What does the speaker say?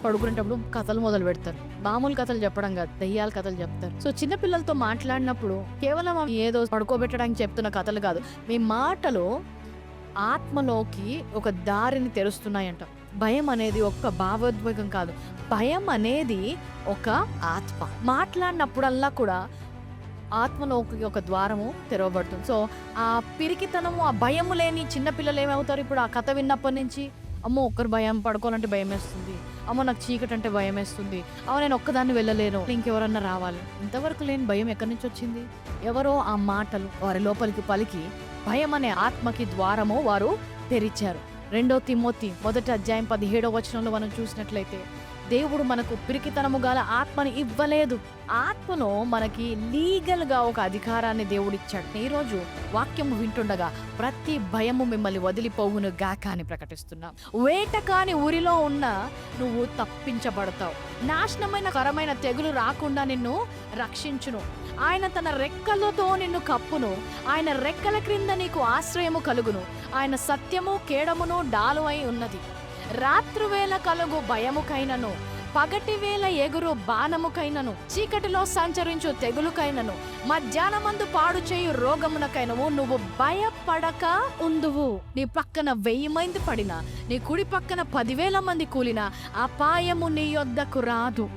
పడుకునేటప్పుడు కథలు మొదలు పెడతారు. మామూలు కథలు చెప్పడం కాదు, దెయ్యాల కథలు చెప్తారు. సో చిన్న పిల్లలతో మాట్లాడినప్పుడు కేవలం అవి ఏదో పడుకోబెట్టడానికి చెప్తున్న కథలు కాదు, మీ మాటలు ఆత్మలోకి ఒక దారిని తెరుస్తున్నాయంట. భయం అనేది ఒక భావోద్వేగం కాదు, భయం అనేది ఒక ఆత్మ. మాట్లాడినప్పుడల్లా కూడా ఆత్మలోకి ఒక ద్వారము తెరవబడుతుంది. సో ఆ పిరికితనము, ఆ భయము లేని చిన్నపిల్లలు ఏమవుతారు ఇప్పుడు ఆ కథ విన్నప్పటి నుంచి? అమ్మో ఒక్కరు భయం, పడుకోవాలంటే భయం వేస్తుంది, అమ్మో నాకు చీకటి అంటే భయం వేస్తుంది, అమ్మో నేను ఒక్కదాన్ని వెళ్ళలేను, ఇంకెవరన్నా రావాలి. ఇంతవరకు లేని భయం ఎక్కడి నుంచి వచ్చింది? ఎవరో ఆ మాటలు వారి లోపలికి పలికి భయం అనే ఆత్మకి ద్వారము వారు తెరిచారు. 2 తిమోతి 1:17 మనం చూసినట్లయితే, దేవుడు మనకు పిరికితనము గల ఆత్మని ఇవ్వలేదు, ఆత్మలో మనకి లీగల్ గా ఒక అధికారాన్ని దేవుడిచ్చాడు. ఈరోజు వాక్యము వింటుండగా ప్రతి భయము మిమ్మల్ని వదిలిపోవును గాక అని ప్రకటిస్తున్నాం. వేట కాని ఊరిలో ఉన్న నువ్వు తప్పించబడతావు. నాశనమైన కరమైన తెగులు రాకుండా నిన్ను రక్షించును. ఆయన తన రెక్కలతో నిన్ను కప్పును. ఆయన రెక్కల క్రింద నీకు ఆశ్రయము కలుగును. ఆయన సత్యము కేడమును డాలు అయి ఉన్నది. రాత్రివేళ కలుగు భయముకైనను, పగటి వేళ ఎగురు బాణముకైనను, చీకటిలో సంచరించు తెగులుకైనను, మధ్యాహ్నమందు పాడు చేయు రోగమునకైనవు నువ్వు భయపడక ఉందువు. నీ పక్కన 1000 మంది పడినా, నీ కుడి పక్కన 10,000 మంది కూలినా అపాయము నీ యొద్దకు రాదు.